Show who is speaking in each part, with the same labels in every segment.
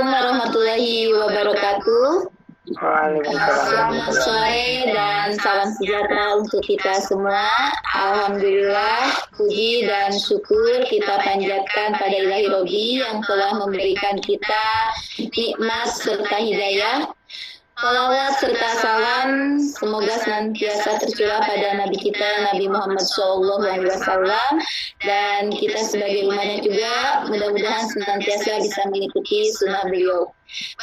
Speaker 1: Assalamualaikum warahmatullahi wabarakatuh.
Speaker 2: Waalaikumsalam
Speaker 1: Selamat
Speaker 2: warahmatullahi
Speaker 1: sore dan salam sejahtera untuk kita semua. Alhamdulillah, puji dan syukur kita panjatkan pada Ilahi Robi yang telah memberikan kita nikmat serta hidayah. Salawat serta salam semoga senantiasa tercurah pada Nabi kita Nabi Muhammad SAW, dan kita sebagai umatnya juga mudah-mudahan senantiasa bisa mengikuti sunnah beliau.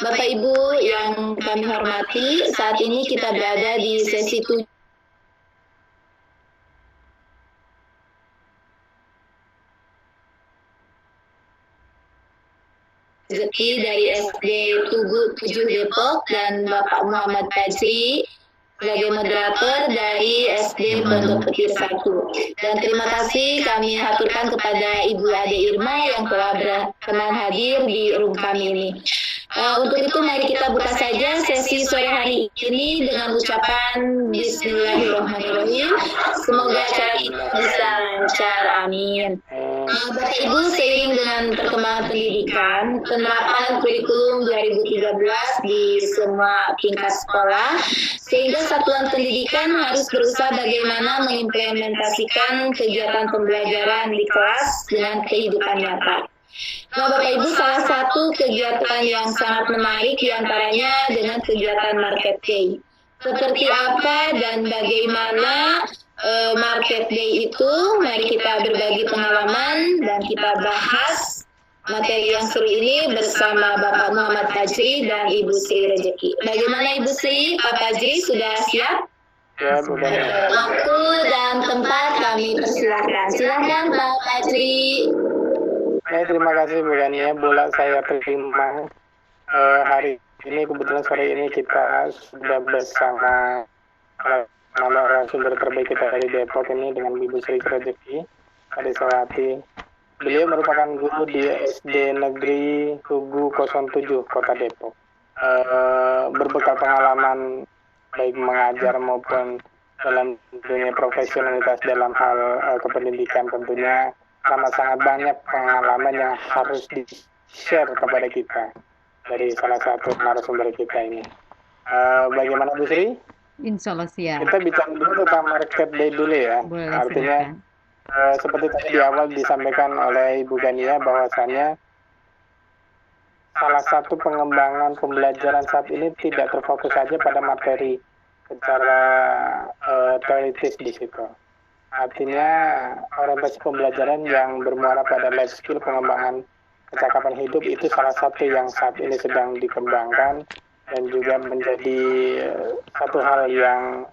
Speaker 1: Bapak Ibu yang kami hormati, saat ini kita berada di sesi 7 rezeki dari SD Tugu 7 Depok dan Bapak Muhammad Fajri sebagai moderator dari SD Pondok Petir 1. Dan terima kasih kami haturkan kepada Ibu Ade Irma yang telah berkenan hadir di room kami ini. Untuk itu mari kita buka saja sesi sore hari ini dengan ucapan Bismillahirrahmanirrahim. Semoga acara kita bisa lancar, amin. Bapak Ibu, seiring dengan perkembangan pendidikan, penerapan kurikulum 2013 di semua tingkat sekolah, sehingga satuan pendidikan harus berusaha bagaimana mengimplementasikan kegiatan pembelajaran di kelas dengan kehidupan nyata. Nah, Bapak Ibu, salah satu kegiatan yang sangat menarik diantaranya dengan kegiatan Market Day. Seperti apa dan bagaimana Market Day itu, mari kita berbagi pengalaman dan kita bahas materi yang seru ini bersama Bapak Muhammad Fajri dan Ibu Sri Rezeki. Bagaimana Ibu Sri, Pak Fajri sudah siap?
Speaker 2: Ya, sudah.
Speaker 1: Waktu dan tempat kami persilahkan. Silakan Pak Fajri.
Speaker 2: Terima kasih Bu Gania, bola saya terima. Hari ini kebetulan sore ini kita sudah bersama narasumber terbaik kita dari Depok ini dengan Ibu Sri Rezeki Adisawati. Beliau merupakan guru di SD Negeri Tugu 07 Kota Depok. Berbekal pengalaman baik mengajar maupun dalam dunia profesionalitas dalam hal kependidikan tentunya sangat banyak pengalaman yang harus di-share kepada kita dari salah satu narasumber kita ini. Bagaimana Bu Sri?
Speaker 3: Insya Allah siap.
Speaker 2: Kita bicara dulu tentang Market Day dulu ya.
Speaker 3: Boleh,
Speaker 2: artinya seperti tadi di awal disampaikan oleh Ibu Gania bahwasannya salah satu pengembangan pembelajaran saat ini tidak terfokus saja pada materi secara teoritis di situ. Artinya orientasi pembelajaran yang bermuara pada life skill, pengembangan kecakapan hidup itu salah satu yang saat ini sedang dikembangkan dan juga menjadi satu hal yang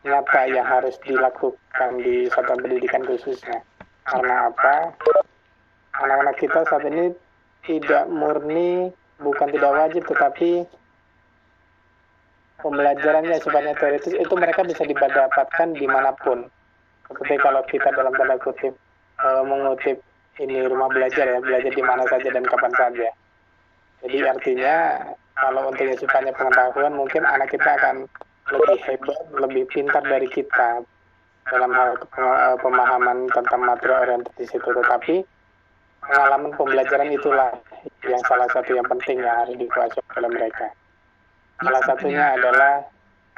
Speaker 2: nyata yang harus dilakukan di satuan pendidikan khususnya. Karena apa? Anak-anak kita saat ini tidak murni, bukan tidak wajib, tetapi pembelajarannya sifatnya teoritis itu mereka bisa didapatkan dimanapun. Seperti kalau kita dalam tanda kutip mengutip ini rumah belajar ya, belajar di mana saja dan kapan saja. Jadi artinya kalau untuk sifatnya pengetahuan mungkin anak kita akan lebih hebat, lebih pintar dari kita dalam hal pemahaman tentang materi orientasi itu. Tetapi pengalaman pembelajaran itulah yang salah satu yang penting yang harus dikuasai oleh mereka. Salah satunya adalah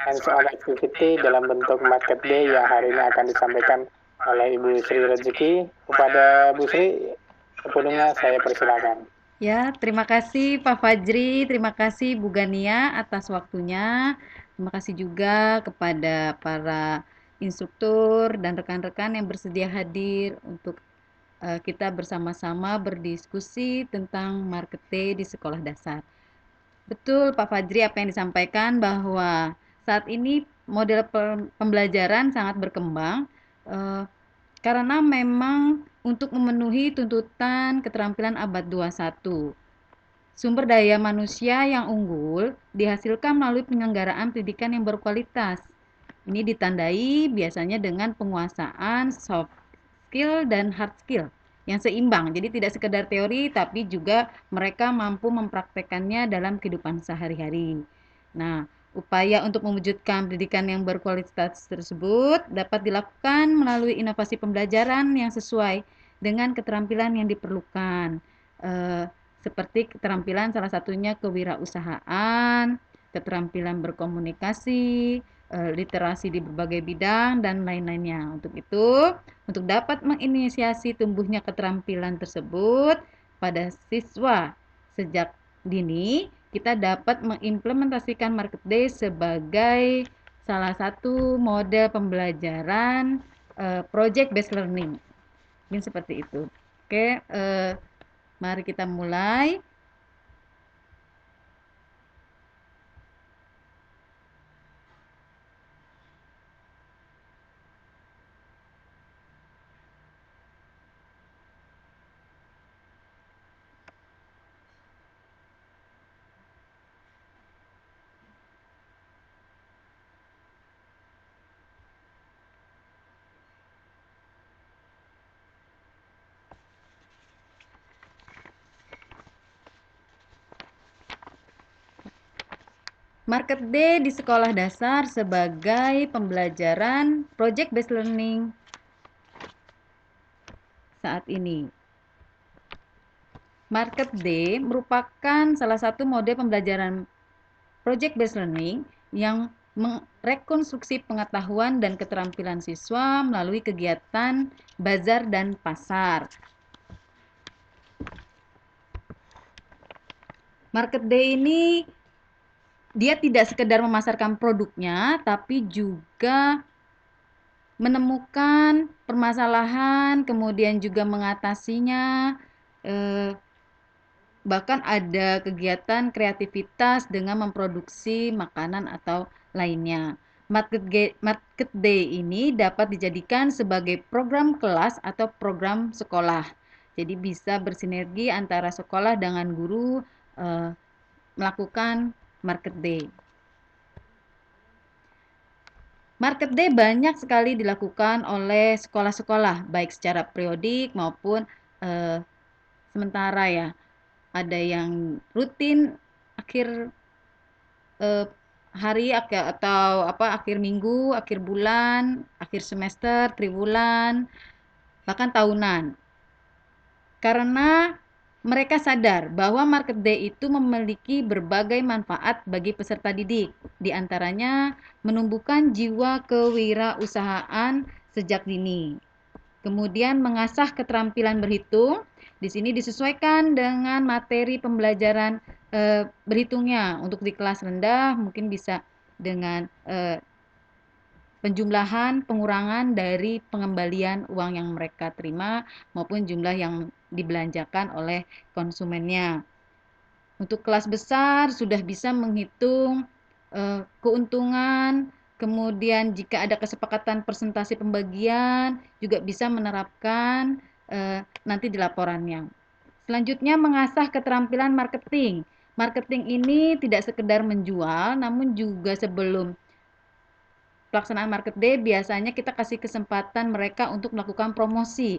Speaker 2: hands-on activity dalam bentuk Market Day yang hari ini akan disampaikan oleh Ibu Sri Rezeki. Kepada Bu Sri, sepenuhnya saya persilakan.
Speaker 3: Ya, terima kasih Pak Fajri, terima kasih Bu Gania atas waktunya. Terima kasih juga kepada para instruktur dan rekan-rekan yang bersedia hadir untuk kita bersama-sama berdiskusi tentang Market Day di sekolah dasar. Betul Pak Fajri apa yang disampaikan bahwa saat ini model pembelajaran sangat berkembang karena memang untuk memenuhi tuntutan keterampilan abad 21. Sumber daya manusia yang unggul dihasilkan melalui penyelenggaraan pendidikan yang berkualitas. Ini ditandai biasanya dengan penguasaan soft skill dan hard skill yang seimbang. Jadi tidak sekedar teori tapi juga mereka mampu mempraktekannya dalam kehidupan sehari-hari. Nah, upaya untuk mewujudkan pendidikan yang berkualitas tersebut dapat dilakukan melalui inovasi pembelajaran yang sesuai dengan keterampilan yang diperlukan. seperti keterampilan salah satunya kewirausahaan, keterampilan berkomunikasi, literasi di berbagai bidang, dan lain-lainnya. Untuk itu, untuk dapat menginisiasi tumbuhnya keterampilan tersebut pada siswa sejak dini, kita dapat mengimplementasikan Market Day sebagai salah satu model pembelajaran project based learning. Mungkin seperti itu. Oke, mari kita mulai. Market Day di sekolah dasar sebagai pembelajaran project based learning saat ini. Market Day merupakan salah satu model pembelajaran project based learning yang merekonstruksi pengetahuan dan keterampilan siswa melalui kegiatan bazar dan pasar. Market Day ini dia tidak sekedar memasarkan produknya, tapi juga menemukan permasalahan, kemudian juga mengatasinya, bahkan ada kegiatan kreativitas dengan memproduksi makanan atau lainnya. Market Day ini dapat dijadikan sebagai program kelas atau program sekolah. Jadi bisa bersinergi antara sekolah dengan guru melakukan Market Day. Market Day banyak sekali dilakukan oleh sekolah-sekolah, baik secara periodik maupun sementara ya. Ada yang rutin akhir hari atau akhir minggu, akhir bulan, akhir semester, triwulan, bahkan tahunan. Karena mereka sadar bahwa Market Day itu memiliki berbagai manfaat bagi peserta didik, di antaranya menumbuhkan jiwa kewirausahaan sejak dini. Kemudian mengasah keterampilan berhitung, di sini disesuaikan dengan materi pembelajaran berhitungnya. Untuk di kelas rendah mungkin bisa dengan penjumlahan, pengurangan dari pengembalian uang yang mereka terima maupun jumlah yang dibelanjakan oleh konsumennya. Untuk kelas besar sudah bisa menghitung keuntungan, kemudian jika ada kesepakatan persentase pembagian juga bisa menerapkan nanti di laporannya. Selanjutnya mengasah keterampilan marketing. Marketing ini tidak sekedar menjual, namun juga sebelum pelaksanaan Market Day biasanya kita kasih kesempatan mereka untuk melakukan promosi.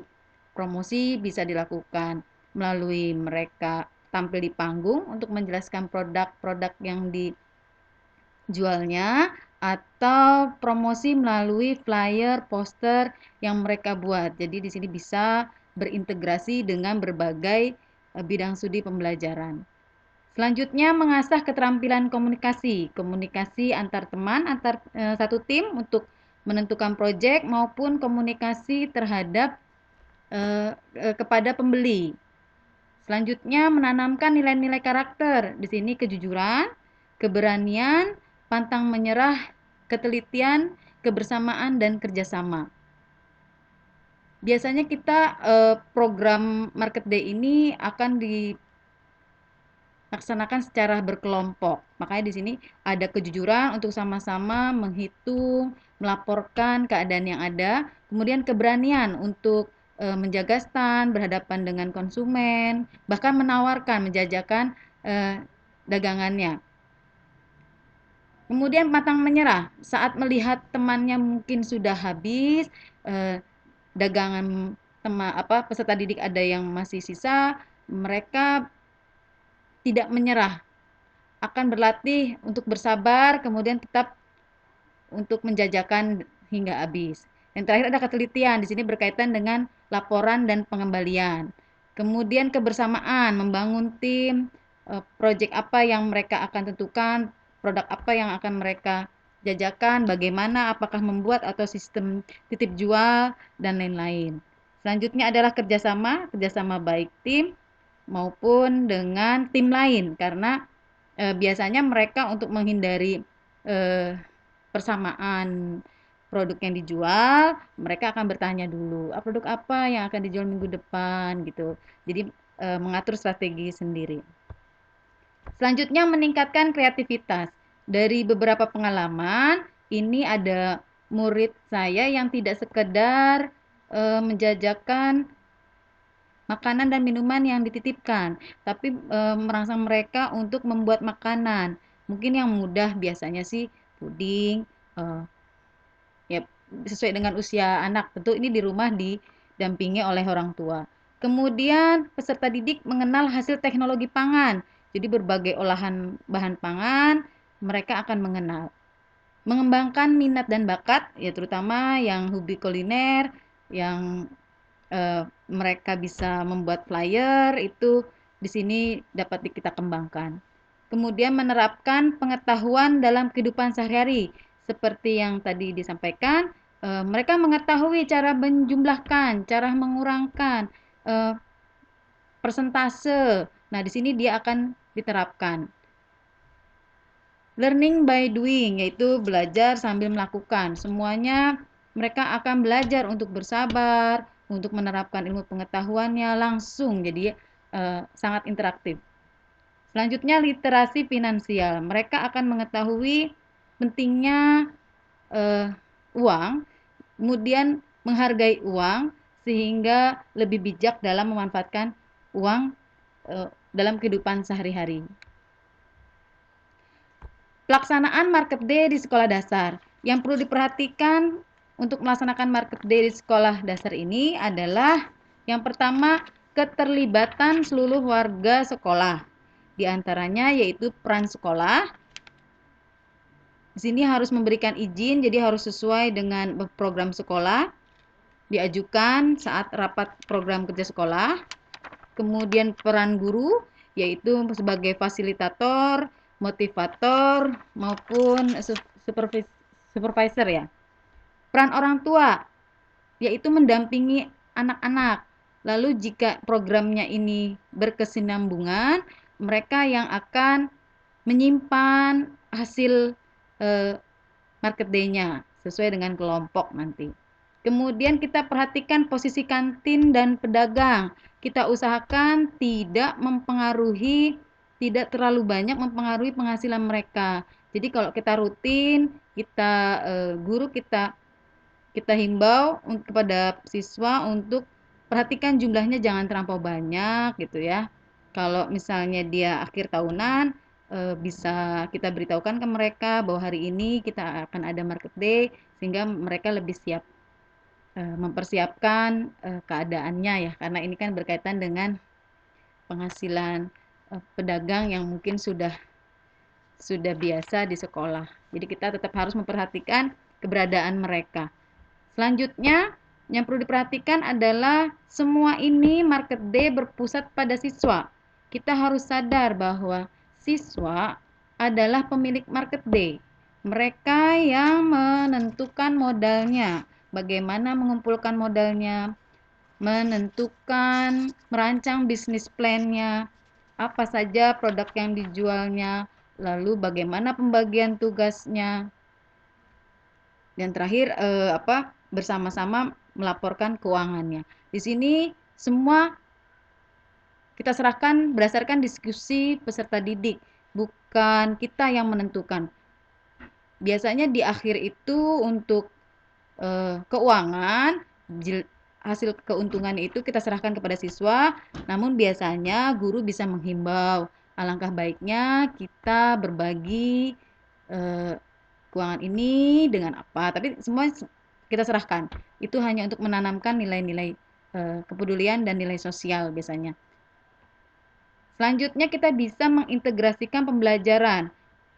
Speaker 3: Promosi bisa dilakukan melalui mereka tampil di panggung untuk menjelaskan produk-produk yang dijualnya, atau promosi melalui flyer, poster yang mereka buat. Jadi di sini bisa berintegrasi dengan berbagai bidang studi pembelajaran. Selanjutnya mengasah keterampilan komunikasi, komunikasi antar teman, antar satu tim untuk menentukan proyek maupun komunikasi terhadap kepada pembeli. Selanjutnya menanamkan nilai-nilai karakter. Di sini kejujuran, keberanian, pantang menyerah, ketelitian, kebersamaan, dan kerjasama. Biasanya kita program Market Day ini akan dilaksanakan secara berkelompok. Makanya di sini ada kejujuran untuk sama-sama menghitung, melaporkan keadaan yang ada, kemudian keberanian untuk menjaga stand, berhadapan dengan konsumen, bahkan menawarkan, menjajakan dagangannya. Kemudian pantang menyerah saat melihat temannya mungkin sudah habis, dagangan peserta didik ada yang masih sisa, mereka tidak menyerah, akan berlatih untuk bersabar, kemudian tetap untuk menjajakan hingga habis. Yang terakhir ada ketelitian, di sini berkaitan dengan laporan dan pengembalian. Kemudian kebersamaan, membangun tim, proyek apa yang mereka akan tentukan, produk apa yang akan mereka jajakan, bagaimana, apakah membuat atau sistem titip jual, dan lain-lain. Selanjutnya adalah kerjasama, kerjasama baik tim maupun dengan tim lain, karena biasanya mereka untuk menghindari persamaan produk yang dijual, mereka akan bertanya dulu, produk apa yang akan dijual minggu depan gitu. Jadi mengatur strategi sendiri. Selanjutnya meningkatkan kreativitas. Dari beberapa pengalaman, ini ada murid saya yang tidak sekedar menjajakan makanan dan minuman yang dititipkan, tapi merangsang mereka untuk membuat makanan. Mungkin yang mudah biasanya sih puding, ya sesuai dengan usia anak. Tentu ini di rumah didampingi oleh orang tua. Kemudian peserta didik mengenal hasil teknologi pangan. Jadi berbagai olahan bahan pangan mereka akan mengenal. Mengembangkan minat dan bakat, ya terutama yang hobi kuliner, yang mereka bisa membuat flyer, itu di sini dapat kita kembangkan. Kemudian menerapkan pengetahuan dalam kehidupan sehari-hari, seperti yang tadi disampaikan, mereka mengetahui cara menjumlahkan, cara mengurangkan, persentase. Nah, di sini dia akan diterapkan. Learning by doing, yaitu belajar sambil melakukan. Semuanya mereka akan belajar untuk bersabar, untuk menerapkan ilmu pengetahuannya langsung, jadi sangat interaktif. Selanjutnya literasi finansial. Mereka akan mengetahui pentingnya uang, kemudian menghargai uang, sehingga lebih bijak dalam memanfaatkan uang dalam kehidupan sehari-hari. Pelaksanaan Market Day di sekolah dasar. Yang perlu diperhatikan untuk melaksanakan Market Day di sekolah dasar ini adalah yang pertama, keterlibatan seluruh warga sekolah. Di antaranya yaitu peran sekolah. Di sini harus memberikan izin, jadi harus sesuai dengan program sekolah. Diajukan saat rapat program kerja sekolah. Kemudian peran guru, yaitu sebagai fasilitator, motivator, maupun supervisor ya. Peran orang tua, yaitu mendampingi anak-anak. Lalu jika programnya ini berkesinambungan, mereka yang akan menyimpan hasil market day-nya sesuai dengan kelompok nanti. Kemudian kita perhatikan posisi kantin dan pedagang. Kita usahakan tidak mempengaruhi, tidak terlalu banyak mempengaruhi penghasilan mereka. Jadi kalau kita rutin, kita guru kita himbau kepada siswa untuk perhatikan jumlahnya jangan terlampau banyak gitu ya. Kalau misalnya dia akhir tahunan, bisa kita beritahukan ke mereka bahwa hari ini kita akan ada market day sehingga mereka lebih siap mempersiapkan keadaannya ya, karena ini kan berkaitan dengan penghasilan pedagang yang mungkin sudah biasa di sekolah. Jadi kita tetap harus memperhatikan keberadaan mereka. Selanjutnya yang perlu diperhatikan adalah semua ini market day berpusat pada siswa. Kita harus sadar bahwa siswa adalah pemilik market day. Mereka yang menentukan modalnya, bagaimana mengumpulkan modalnya, menentukan, merancang bisnis plan-nya, apa saja produk yang dijualnya, lalu bagaimana pembagian tugasnya, dan terakhir bersama-sama melaporkan keuangannya. Di sini semua kita serahkan berdasarkan diskusi peserta didik, bukan kita yang menentukan. Biasanya di akhir itu untuk keuangan, hasil keuntungan itu kita serahkan kepada siswa, namun biasanya guru bisa menghimbau, alangkah baiknya kita berbagi keuangan ini dengan apa, tapi semua kita serahkan. Itu hanya untuk menanamkan nilai-nilai kepedulian dan nilai sosial biasanya. Selanjutnya kita bisa mengintegrasikan pembelajaran.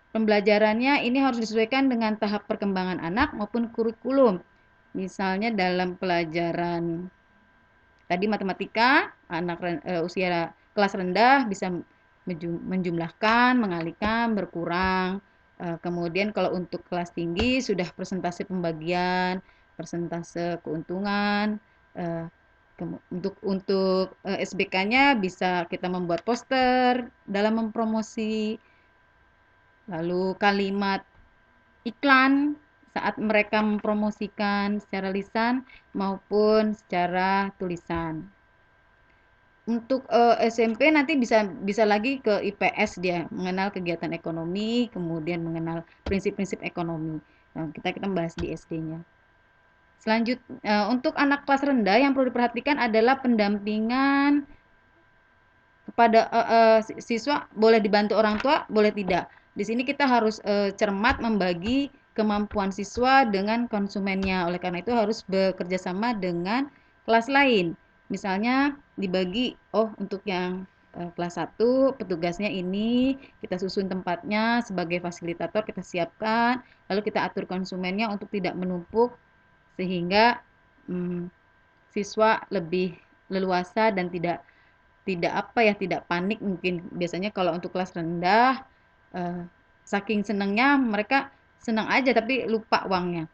Speaker 3: Pembelajarannya ini harus disesuaikan dengan tahap perkembangan anak maupun kurikulum. Misalnya dalam pelajaran Tadi matematika, usia kelas rendah bisa menjumlahkan, mengalihkan, berkurang. Kemudian kalau untuk kelas tinggi sudah persentase pembagian, persentase keuntungan. Untuk SBK-nya bisa kita membuat poster dalam mempromosi, lalu kalimat iklan saat mereka mempromosikan secara lisan maupun secara tulisan. Untuk SMP nanti bisa lagi ke IPS, dia mengenal kegiatan ekonomi, kemudian mengenal prinsip-prinsip ekonomi. Nah, kita bahas di SD-nya. Selanjutnya, untuk anak kelas rendah yang perlu diperhatikan adalah pendampingan kepada siswa. Boleh dibantu orang tua, boleh tidak. Di sini kita harus cermat membagi kemampuan siswa dengan konsumennya. Oleh karena itu harus bekerja sama dengan kelas lain. Misalnya dibagi, untuk yang kelas 1 petugasnya ini, kita susun tempatnya sebagai fasilitator, kita siapkan, lalu kita atur konsumennya untuk tidak menumpuk sehingga siswa lebih leluasa dan tidak panik. Mungkin biasanya kalau untuk kelas rendah saking senangnya mereka senang aja tapi lupa uangnya.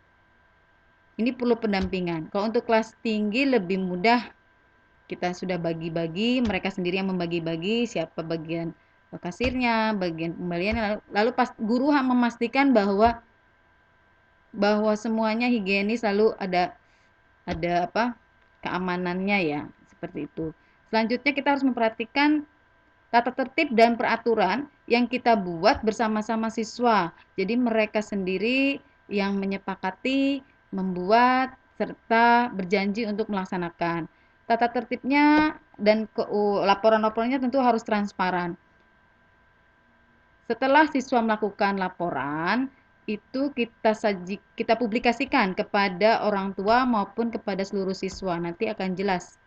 Speaker 3: Ini perlu pendampingan. Kalau untuk kelas tinggi lebih mudah, kita sudah bagi-bagi, mereka sendiri yang membagi-bagi siapa bagian kasirnya, bagian pembelian, lalu pas guru memastikan bahwa semuanya higienis, lalu ada keamanannya ya, seperti itu. Selanjutnya kita harus memperhatikan tata tertib dan peraturan yang kita buat bersama-sama siswa. Jadi mereka sendiri yang menyepakati, membuat, serta berjanji untuk melaksanakan. Tata tertibnya dan laporan-laporannya tentu harus transparan. Setelah siswa melakukan laporan, itu kita publikasikan kepada orang tua maupun kepada seluruh siswa. Nanti akan jelas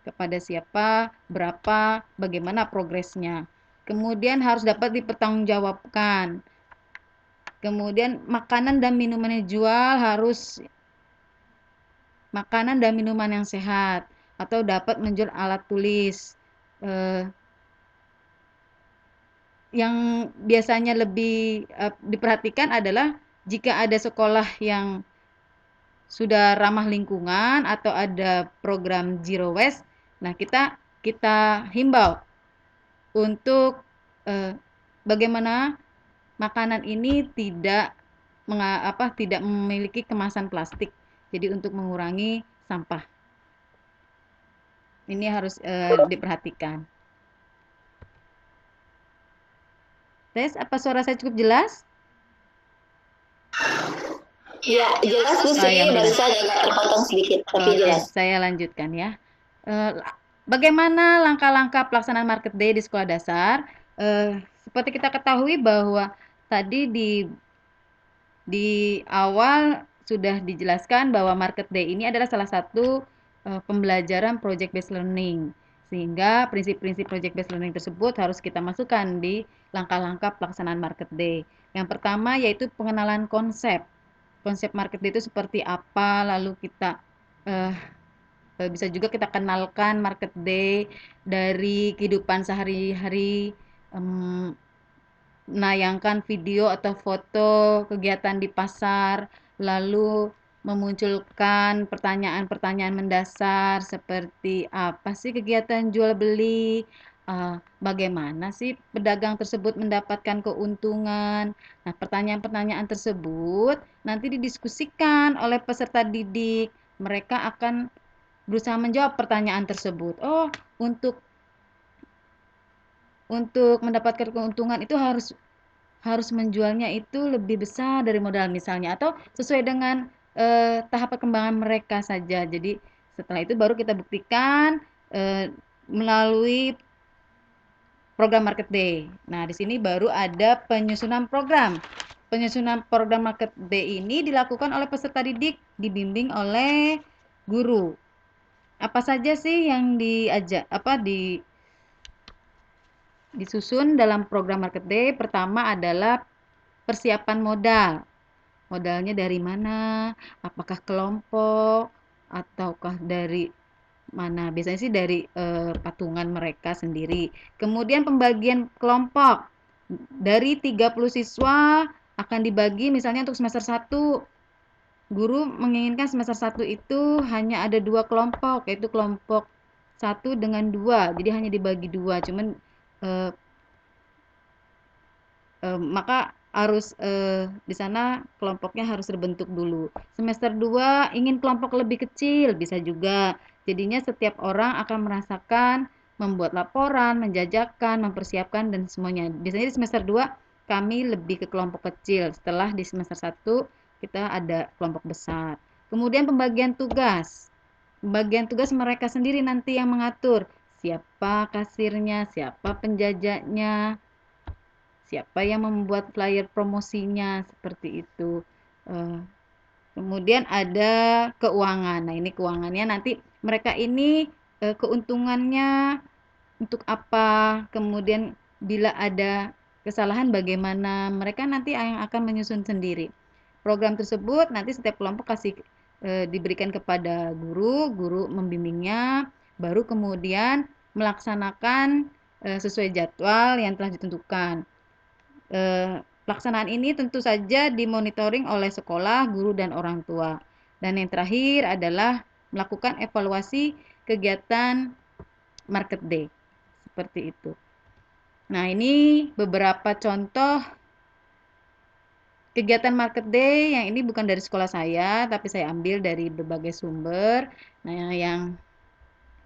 Speaker 3: kepada siapa, berapa, bagaimana progresnya. Kemudian harus dapat dipertanggungjawabkan. Kemudian makanan dan minuman yang dijual harus makanan dan minuman yang sehat, atau dapat menjual alat tulis. Yang biasanya lebih diperhatikan adalah jika ada sekolah yang sudah ramah lingkungan atau ada program zero waste, nah kita himbau untuk bagaimana makanan ini tidak memiliki kemasan plastik. Jadi untuk mengurangi sampah. Ini harus diperhatikan. Tes, apa suara saya cukup jelas?
Speaker 1: Ya, jelas Bu Sri, barusan agak terpotong sedikit, tapi jelas.
Speaker 3: Saya lanjutkan ya. Bagaimana langkah-langkah pelaksanaan Market Day di sekolah dasar? Seperti kita ketahui bahwa tadi di awal sudah dijelaskan bahwa Market Day ini adalah salah satu pembelajaran project based learning. Sehingga prinsip-prinsip project based learning tersebut harus kita masukkan di langkah-langkah pelaksanaan Market Day. Yang pertama yaitu pengenalan konsep. Konsep Market Day itu seperti apa, lalu kita bisa juga kita kenalkan Market Day dari kehidupan sehari-hari, menayangkan video atau foto kegiatan di pasar, lalu memunculkan pertanyaan-pertanyaan mendasar seperti apa sih kegiatan jual beli, bagaimana sih pedagang tersebut mendapatkan keuntungan. Nah, pertanyaan-pertanyaan tersebut nanti didiskusikan oleh peserta didik. Mereka akan berusaha menjawab pertanyaan tersebut. Untuk mendapatkan keuntungan itu harus menjualnya itu lebih besar dari modal misalnya, atau sesuai dengan tahap perkembangan mereka saja. Jadi setelah itu baru kita buktikan melalui program Market Day. Nah, di sini baru ada penyusunan program. Penyusunan program Market Day ini dilakukan oleh peserta didik, dibimbing oleh guru. Apa saja sih yang disusun dalam program Market Day? Pertama adalah persiapan modal. Modalnya dari mana? Apakah kelompok ataukah dari mana? Biasanya sih dari patungan mereka sendiri. Kemudian pembagian kelompok. Dari 30 siswa akan dibagi misalnya untuk semester 1. Guru menginginkan semester 1 itu hanya ada 2 kelompok, yaitu kelompok 1 dengan 2. Jadi hanya dibagi 2. Cuman eh, maka harus di sana kelompoknya harus terbentuk dulu. Semester 2 ingin kelompok lebih kecil, bisa juga. Jadinya setiap orang akan merasakan membuat laporan, menjajakan, mempersiapkan dan semuanya. Biasanya di semester 2 kami lebih ke kelompok kecil. Setelah di semester 1 kita ada kelompok besar. Kemudian pembagian tugas. Pembagian tugas mereka sendiri nanti yang mengatur. Siapa kasirnya, siapa penjajahnya, siapa yang membuat flyer promosinya, seperti itu. Eh, Kemudian ada keuangan. Nah, ini keuangannya nanti mereka ini keuntungannya untuk apa, kemudian bila ada kesalahan bagaimana, mereka nanti yang akan menyusun sendiri. Program tersebut nanti setiap kelompok diberikan kepada guru, guru membimbingnya, baru kemudian melaksanakan sesuai jadwal yang telah ditentukan. Pelaksanaan ini tentu saja dimonitoring oleh sekolah, guru, dan orang tua. Dan yang terakhir adalah melakukan evaluasi kegiatan Market Day. Seperti itu. Nah, ini beberapa contoh kegiatan Market Day yang ini bukan dari sekolah saya, tapi saya ambil dari berbagai sumber. Nah, yang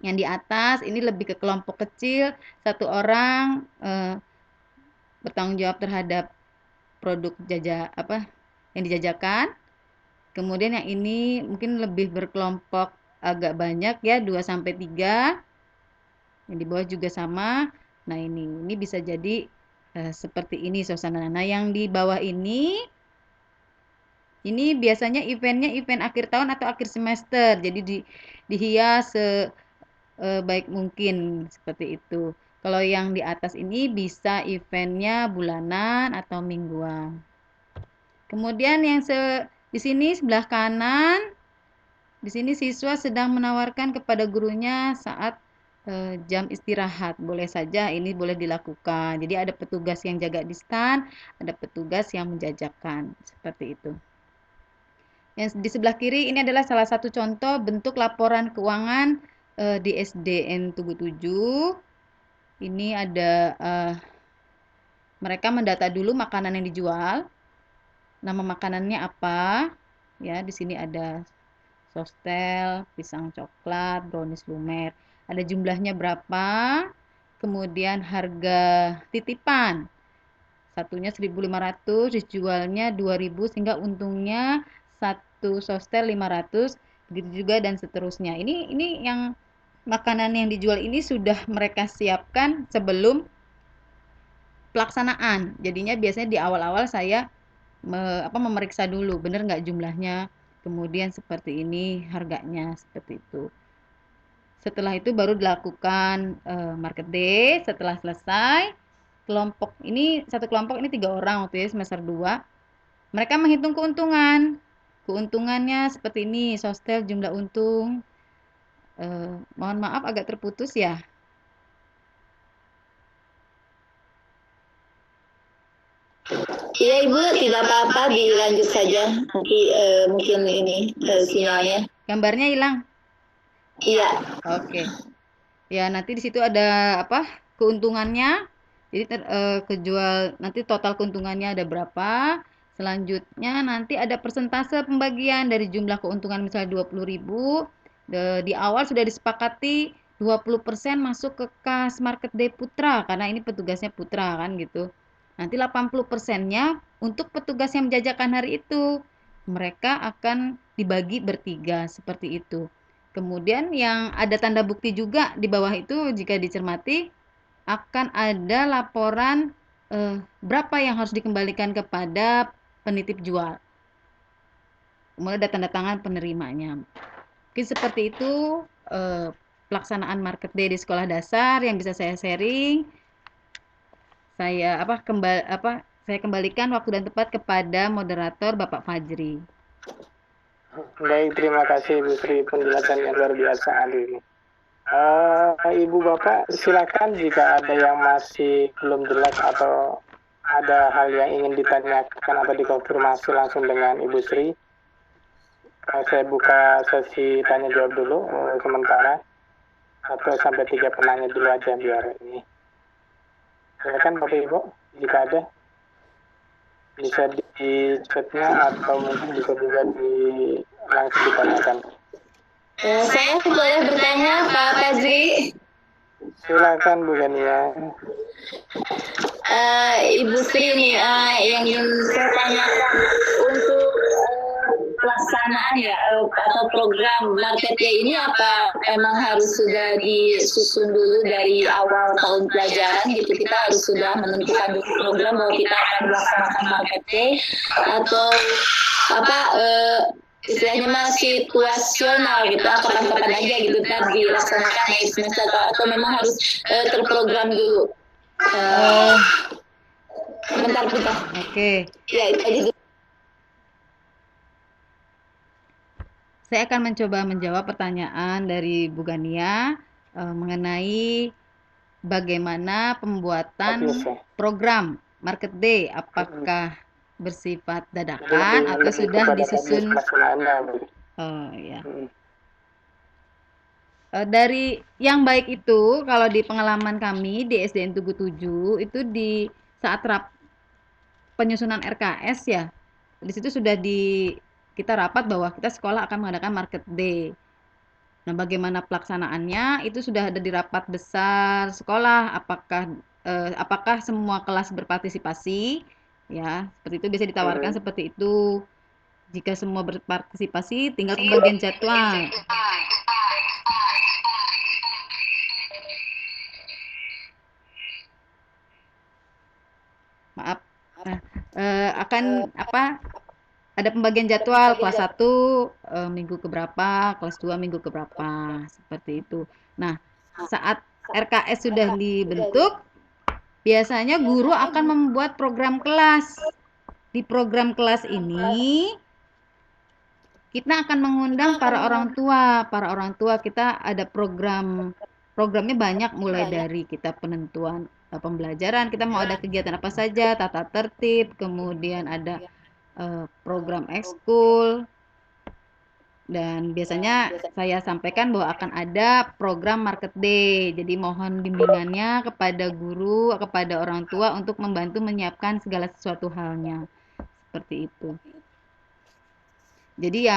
Speaker 3: di atas ini lebih ke kelompok kecil, satu orang bertanggung jawab terhadap produk yang dijajakan. Kemudian yang ini mungkin lebih berkelompok agak banyak ya, 2 sampai 3. Yang di bawah juga sama. Nah, ini bisa jadi seperti ini suasana. Nah, yang di bawah ini biasanya eventnya event akhir tahun atau akhir semester. Jadi dihias sebaik mungkin seperti itu. Kalau yang di atas ini bisa eventnya bulanan atau mingguan. Kemudian di sini sebelah kanan, di sini siswa sedang menawarkan kepada gurunya saat jam istirahat. Boleh saja ini boleh dilakukan. Jadi ada petugas yang jaga di stand, ada petugas yang menjajakan. Seperti itu. Yang di sebelah kiri ini adalah salah satu contoh bentuk laporan keuangan di SDN Tugu 7. Ini ada mereka mendata dulu makanan yang dijual. Nama makanannya apa? Ya, di sini ada sostel, pisang coklat, brownies lumer. Ada jumlahnya berapa? Kemudian harga titipan. Satunya 1.500, dijualnya 2.000 sehingga untungnya satu sostel 500, begitu juga dan seterusnya. Ini yang makanan yang dijual ini sudah mereka siapkan sebelum pelaksanaan. Jadinya biasanya di awal-awal saya memeriksa dulu benar nggak jumlahnya, kemudian seperti ini harganya, seperti itu. Setelah itu baru dilakukan Market Day. Setelah selesai, satu kelompok ini 3 orang waktu itu semester 2. Mereka menghitung keuntungannya seperti ini, sostel jumlah untung. Mohon maaf agak terputus ya.
Speaker 1: Iya Ibu, tidak apa-apa, dilanjut saja. Nanti mungkin ini sinyalnya.
Speaker 3: Gambarnya hilang.
Speaker 1: Iya.
Speaker 3: Oke. Ya, nanti di situ ada keuntungannya. Jadi kejual nanti total keuntungannya ada berapa. Selanjutnya nanti ada persentase pembagian dari jumlah keuntungan misalnya 20.000. Di awal sudah disepakati 20% masuk ke kas Market Day Putra karena ini petugasnya Putra kan gitu. Nanti 80%-nya untuk petugas yang menjajakan hari itu. Mereka akan dibagi bertiga seperti itu. Kemudian yang ada tanda bukti juga di bawah itu jika dicermati akan ada laporan berapa yang harus dikembalikan kepada penitip jual. Kemudian ada tanda tangan penerimanya. Mungkin seperti itu pelaksanaan Market Day di sekolah dasar yang bisa saya sharing. Saya kembalikan waktu dan tempat kepada moderator Bapak Fajri.
Speaker 2: Baik, terima kasih Bu Sri penjelasan yang luar biasa hari ini. Ibu Bapak silakan jika ada yang masih belum jelas atau ada hal yang ingin ditanyakan atau dikonfirmasi langsung dengan Ibu Sri. Saya buka sesi tanya jawab dulu sementara. 1 sampai 3 penanya dulu aja biar ini. Silakan Bapak Ibu, jika ada bisa di chatnya atau mungkin bisa juga langsung ditanyakan.
Speaker 1: Saya boleh bertanya Pak Fajri?
Speaker 2: Silakan Bu Gania.
Speaker 1: Ibu Sri nih yang ingin saya tanyakan untuk pelaksanaan ya atau program market day ini apa memang harus sudah disusun dulu dari awal tahun pelajaran gitu, kita harus sudah menentukan dulu program bahwa kita akan melaksanakan market day, atau apa istilahnya masih situasional gitu, kapan-kapan aja gitu kan dilaksanakan naik semester, atau memang harus terprogram dulu. Bentar.
Speaker 3: Oke.
Speaker 1: Ya itu aja.
Speaker 3: Saya akan mencoba menjawab pertanyaan dari Bu Gania mengenai bagaimana pembuatan program Market Day. Apakah bersifat dadakan atau sudah disusun? Oh ya. Dari yang baik itu, kalau di pengalaman kami di SDN Tugu 7 itu di saat penyusunan RKS ya, di situ sudah kita rapat bahwa kita sekolah akan mengadakan Market Day. Nah, bagaimana pelaksanaannya itu sudah ada di rapat besar sekolah. Apakah semua kelas berpartisipasi? Ya, seperti itu bisa ditawarkan seperti itu. Jika semua berpartisipasi, tinggal pembagian jadwal. Maaf. Nah, ada pembagian jadwal kelas 1 minggu keberapa, kelas 2 minggu keberapa, seperti itu. Nah, saat RKS sudah dibentuk, biasanya guru akan membuat program kelas. Di program kelas ini kita akan mengundang para orang tua. Para orang tua kita ada programnya banyak, mulai dari kita penentuan pembelajaran, kita mau ada kegiatan apa saja, tata tertib, kemudian ada program ekskul, dan biasanya saya sampaikan bahwa akan ada program Market Day. Jadi mohon bimbingannya kepada guru, kepada orang tua untuk membantu menyiapkan segala sesuatu halnya. Seperti itu. Jadi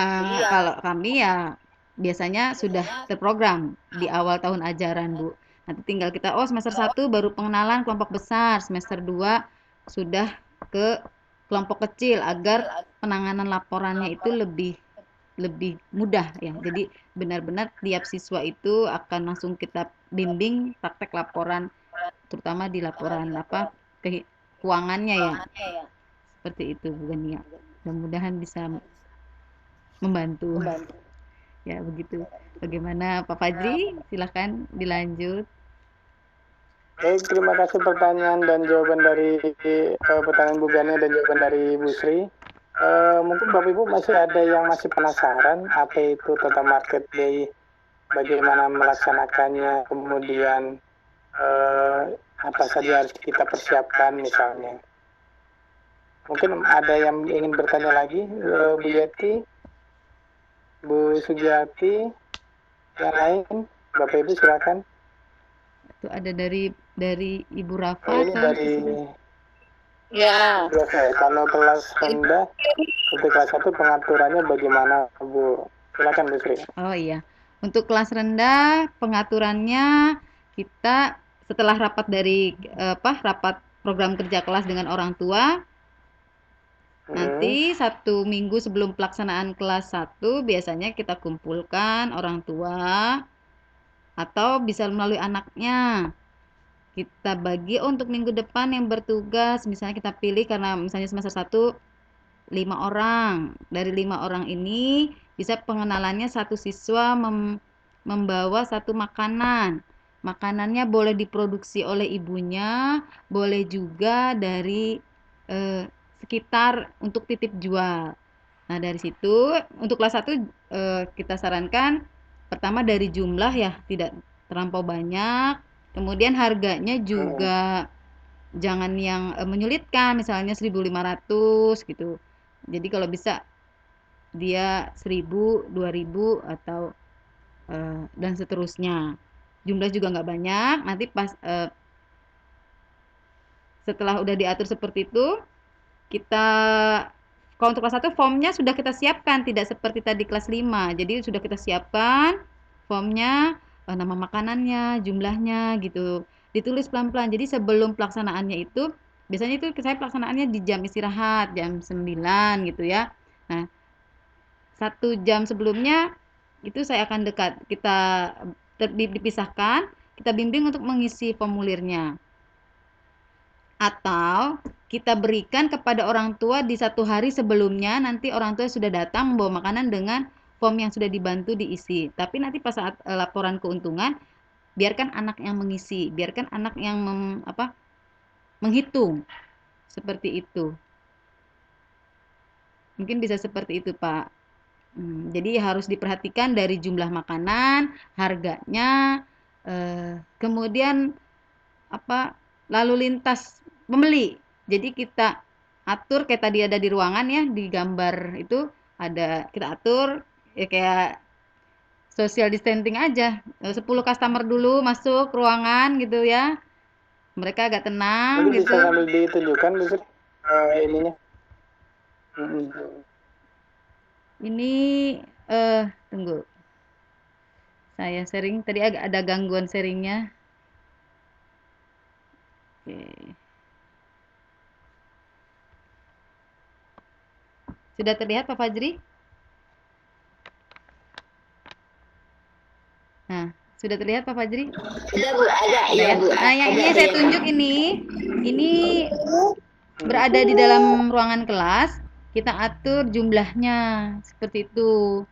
Speaker 3: kalau kami ya biasanya sudah terprogram di awal tahun ajaran, Bu. Nanti tinggal kita semester 1 baru pengenalan kelompok besar, semester 2 sudah ke kelompok kecil agar penanganan laporannya itu lebih mudah ya. Jadi benar-benar tiap siswa itu akan langsung kita bimbing praktek laporan, terutama di laporan keuangannya ya. Seperti itu Bu Gania. Mudah-mudahan bisa membantu. Ya begitu. Bagaimana Pak Fajri? Silahkan dilanjut.
Speaker 2: Baik, terima kasih pertanyaan dan jawaban dari pertanyaan Bu Gania dan jawaban dari Bu Sri. Mungkin Bapak Ibu masih ada yang masih penasaran apa itu tentang Market Day, bagaimana melaksanakannya, kemudian apa saja harus kita persiapkan misalnya. Mungkin ada yang ingin bertanya lagi, Bu Yeti, Bu Sujati, yang lain, Bapak Ibu silakan.
Speaker 3: Itu ada dari Ibu Rafa.
Speaker 2: Ini dari
Speaker 1: ya.
Speaker 2: Kalau kelas rendah, untuk kelas 1 pengaturannya bagaimana, Bu? Silakan Bu Sri.
Speaker 3: Oh iya, untuk kelas rendah pengaturannya kita setelah rapat rapat program kerja kelas dengan orang tua. Nanti 1 minggu sebelum pelaksanaan kelas 1 biasanya kita kumpulkan orang tua atau bisa melalui anaknya. Kita bagi untuk minggu depan yang bertugas, misalnya kita pilih karena misalnya semester 1 5 orang. Dari 5 orang ini bisa pengenalannya satu siswa membawa satu makanan. Makanannya boleh diproduksi oleh ibunya, boleh juga dari sekitar untuk titip jual. Nah, dari situ untuk kelas 1 kita sarankan pertama dari jumlah ya, terlampau banyak. Kemudian harganya juga jangan yang menyulitkan, misalnya 1.500 gitu. Jadi kalau bisa dia 1.000, 2.000 atau dan seterusnya. Jumlah juga nggak banyak. Nanti pas setelah udah diatur seperti itu, kita kalau untuk kelas 1 formnya sudah kita siapkan, tidak seperti tadi kelas 5. Jadi sudah kita siapkan formnya, nama makanannya, jumlahnya gitu. Ditulis pelan-pelan. Jadi sebelum pelaksanaannya itu, biasanya itu saya pelaksanaannya di jam istirahat, jam 9 gitu ya. Nah, 1 jam sebelumnya itu saya akan kita dipisahkan, kita bimbing untuk mengisi formulirnya. Atau kita berikan kepada orang tua di 1 hari sebelumnya, nanti orang tua sudah datang membawa makanan dengan form yang sudah dibantu diisi. Tapi nanti pas saat laporan keuntungan, biarkan anak yang mengisi, biarkan anak yang menghitung. Seperti itu. Mungkin bisa seperti itu, Pak. Jadi harus diperhatikan dari jumlah makanan, harganya, kemudian lalu lintas pembeli. Jadi kita atur kayak tadi ada di ruangan ya, di gambar itu ada kita atur ya kayak social distancing aja. 10 customer dulu masuk ruangan gitu ya. Mereka agak tenang
Speaker 2: Mungkin
Speaker 3: gitu.
Speaker 2: bisa sambil ditunjukkan bisa ininya.
Speaker 3: Ini tunggu. Saya sharing tadi agak ada gangguan sharingnya. Oke. Sudah terlihat Pak Fajri? Nah, sudah terlihat Pak Fajri?
Speaker 1: Sudah Bu, ada ya Bu.
Speaker 3: Nah, yang ini saya tunjuk ini berada di dalam ruangan kelas, kita atur jumlahnya seperti itu.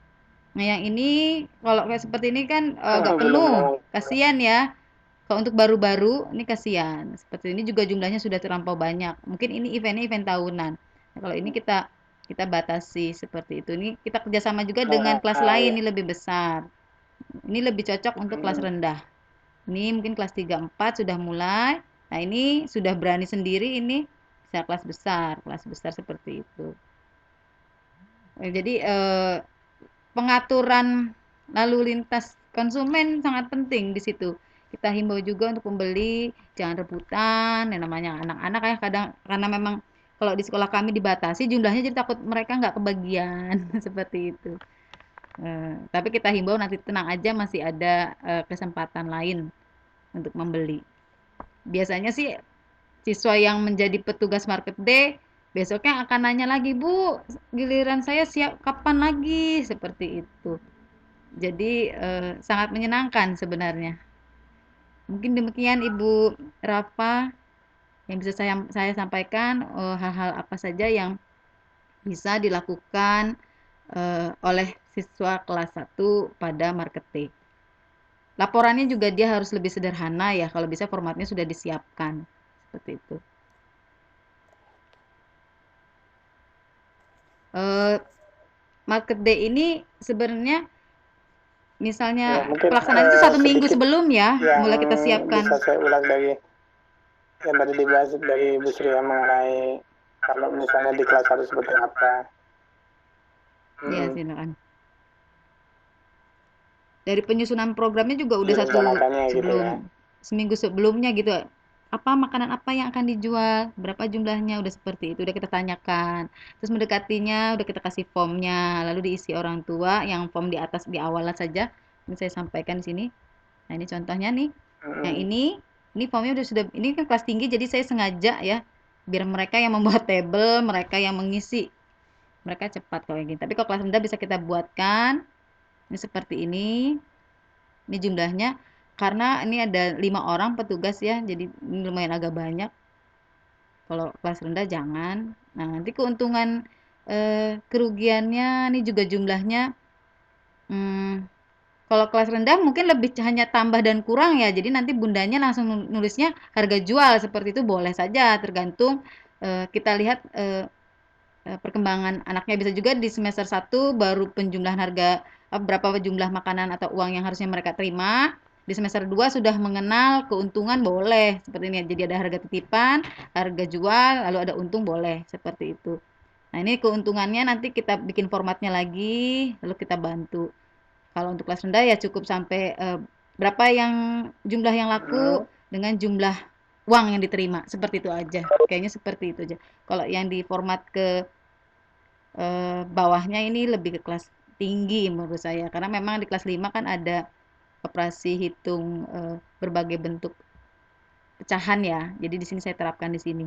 Speaker 3: Nah, yang ini kalau kayak seperti ini kan agak penuh, kasihan ya. Kalau untuk baru-baru ini kasihan. Seperti ini juga jumlahnya sudah terlampau banyak. Mungkin ini eventnya event tahunan. Nah, kalau ini kita batasi seperti itu. Ini kita kerjasama juga dengan kelas lain, ini lebih besar. Ini lebih cocok untuk kelas rendah. Ini mungkin kelas 3, 4 sudah mulai. Nah, ini sudah berani sendiri, ini bisa kelas besar seperti itu. Jadi pengaturan lalu lintas konsumen sangat penting di situ. Kita himbau juga untuk pembeli jangan rebutan, yang namanya anak-anak ya kadang karena memang kalau di sekolah kami dibatasi jumlahnya jadi takut mereka nggak kebagian seperti itu. Tapi kita himbau nanti tenang aja masih ada kesempatan lain untuk membeli. Biasanya sih siswa yang menjadi petugas market day besoknya akan nanya lagi, Bu, giliran saya siap kapan lagi? Seperti itu. Jadi sangat menyenangkan sebenarnya. Mungkin demikian Ibu Rafa yang bisa saya sampaikan hal-hal apa saja yang bisa dilakukan oleh siswa kelas 1 pada marketing. Laporannya juga dia harus lebih sederhana ya, kalau bisa formatnya sudah disiapkan. Seperti itu. Market day ini sebenarnya misalnya pelaksanaan itu 1 minggu sebelum ya, mulai kita siapkan.
Speaker 2: Bisa saya ulang dari yang tadi dibahas dari Bu Sri mengenai kalau misalnya di kelas 1 seperti apa.
Speaker 3: Iya, silakan. Dari penyusunan programnya juga udah seminggu sebelumnya gitu. Apa makanan apa yang akan dijual, berapa jumlahnya, udah seperti itu, udah kita tanyakan. Terus mendekatinya udah kita kasih formnya, lalu diisi orang tua, yang form di atas di awal saja. Ini saya sampaikan di sini. Nah, ini contohnya nih. Yang ini formnya sudah ini kan kelas tinggi, jadi saya sengaja ya, biar mereka yang membuat tabel, mereka yang mengisi. Mereka cepat kalau gini. Tapi kalau kelas rendah bisa kita buatkan. Ini seperti ini. Ini jumlahnya. Karena ini ada 5 orang petugas ya, jadi ini lumayan agak banyak. Kalau kelas rendah jangan. Nah, nanti keuntungan kerugiannya ini juga jumlahnya. Kalau kelas rendah mungkin lebih hanya tambah dan kurang ya. Jadi nanti bundanya langsung nulisnya harga jual seperti itu boleh saja, tergantung kita lihat perkembangan anaknya. Bisa juga di semester 1 baru penjumlahan harga berapa jumlah makanan atau uang yang harusnya mereka terima. di semester 2 sudah mengenal keuntungan boleh seperti ini. Jadi ada harga titipan, harga jual, lalu ada untung boleh seperti itu. Nah, ini keuntungannya nanti kita bikin formatnya lagi, lalu kita bantu. Kalau untuk kelas rendah ya cukup sampai berapa yang jumlah yang laku dengan jumlah uang yang diterima, seperti itu aja. Kayaknya seperti itu aja. Kalau yang di format ke bawahnya ini lebih ke kelas tinggi menurut saya, karena memang di kelas 5 kan ada operasi hitung berbagai bentuk pecahan ya. Jadi di sini saya terapkan di sini.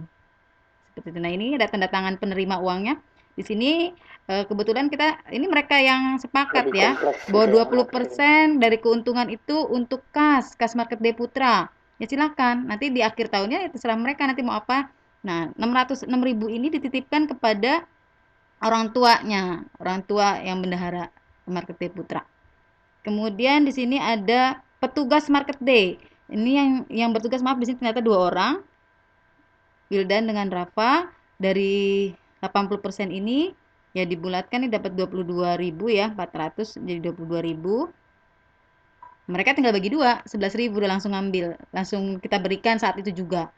Speaker 3: Seperti itu. Nah, ini ada tanda tangan penerima uangnya. Di sini kebetulan kita ini mereka yang sepakat
Speaker 2: Lebih
Speaker 3: ya
Speaker 2: kompleks
Speaker 3: bahwa
Speaker 2: gitu ya,
Speaker 3: 20% dari keuntungan itu untuk kas Market Day Putra. Ya silakan. Nanti di akhir tahunnya ya terserah mereka nanti mau apa. Nah, 606.000 ini dititipkan kepada orang tuanya, orang tua yang bendahara Market Day Putra. Kemudian di sini ada petugas Market Day. Ini yang bertugas, maaf, di sini ternyata 2 orang. Wildan dengan Rafa. Dari 80% ini ya dibulatkan nih dapat 22.000 ya, 400 jadi 22.000. Mereka tinggal bagi 2, 11.000 udah langsung ngambil, langsung kita berikan saat itu juga.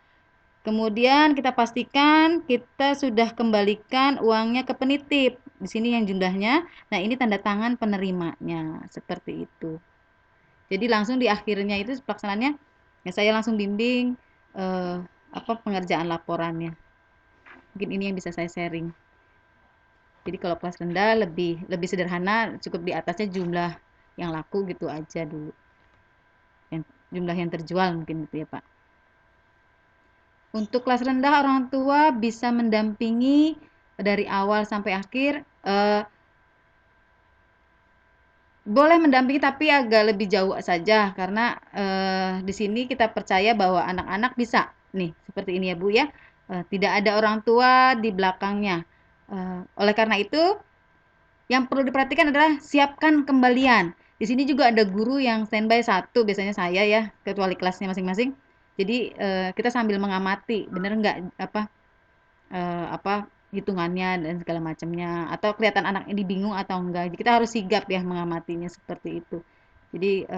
Speaker 3: Kemudian kita pastikan kita sudah kembalikan uangnya ke penitip. Di sini yang jumlahnya. Nah, ini tanda tangan penerimanya seperti itu. Jadi langsung di akhirnya itu pelaksanaannya ya saya langsung bimbing pengerjaan laporannya. Mungkin ini yang bisa saya sharing. Jadi kalau kelas rendah lebih sederhana, cukup di atasnya jumlah yang laku gitu aja dulu. Jumlah yang terjual mungkin gitu ya, Pak. Untuk kelas rendah orang tua bisa mendampingi dari awal sampai akhir. Boleh mendampingi tapi agak lebih jauh saja karena di sini kita percaya bahwa anak-anak bisa nih seperti ini ya Bu ya, tidak ada orang tua di belakangnya. Oleh karena itu yang perlu diperhatikan adalah siapkan kembalian. Di sini juga ada guru yang standby satu, biasanya saya ya, ketua kelasnya masing-masing. Jadi kita sambil mengamati bener nggak apa hitungannya dan segala macamnya, atau kelihatan anak ini bingung atau enggak. Jadi kita harus sigap ya mengamatinya seperti itu. Jadi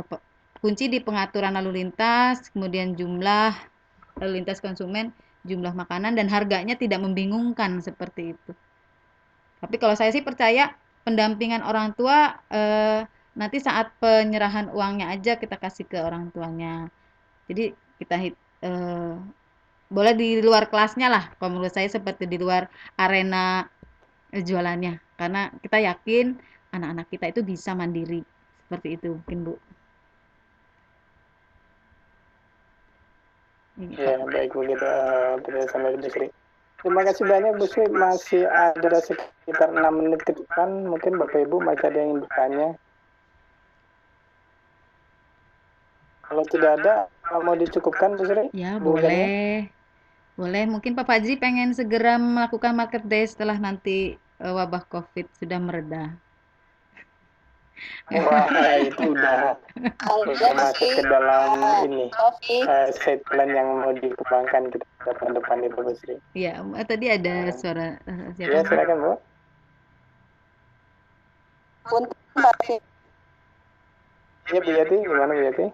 Speaker 3: kunci di pengaturan lalu lintas, kemudian jumlah lalu lintas konsumen, jumlah makanan dan harganya tidak membingungkan seperti itu. Tapi kalau saya sih percaya pendampingan orang tua nanti saat penyerahan uangnya aja kita kasih ke orang tuanya. Jadi kita boleh di luar kelasnya lah, kalau menurut saya seperti di luar arena jualannya, karena kita yakin anak-anak kita itu bisa mandiri seperti itu mungkin Bu.
Speaker 2: Ya, baik begitu penjelasan dari Bu Sri. Terima kasih banyak Bu Sri, masih ada sekitar 6 menit ke depan, mungkin Bapak Ibu masih ada yang ingin bertanya. Kalau tidak ada, mau dicukupkan Bu Sri?
Speaker 3: Ya, boleh. Boleh, mungkin Pak Fajri pengen segera melakukan market day setelah nanti wabah COVID sudah mereda.
Speaker 2: Wah, itu udah masuk ke dalam ini set plan yang mau dikembangkan kita depan itu Bu Sri.
Speaker 3: Iya, tadi ada suara siapa?
Speaker 2: Ya, silakan Bu. Ya, Bu Yati, gimana Bu Yati?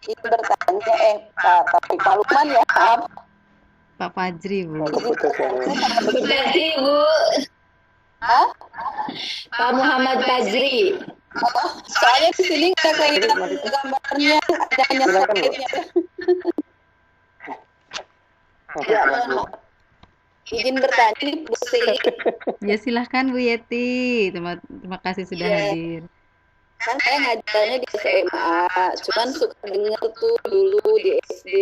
Speaker 4: Itu bertanya tapi Pak Lukman ya,
Speaker 3: Pak Fajri Bu.
Speaker 2: Putus ya Bu.
Speaker 1: Fajri Bu.
Speaker 4: Hah?
Speaker 1: Pak Muhammad Fajri.
Speaker 4: Soalnya di sini nggak kelihatan gambarnya, ada hanya
Speaker 2: Silakan Bu.
Speaker 4: satelitnya. Ya, izin bertanya nih Bu Sri.
Speaker 3: Ya silahkan Bu Yeti. Terima kasih sudah hadir.
Speaker 4: Kan saya ngajarnya di SMA, cuman suka denger tuh dulu di SD.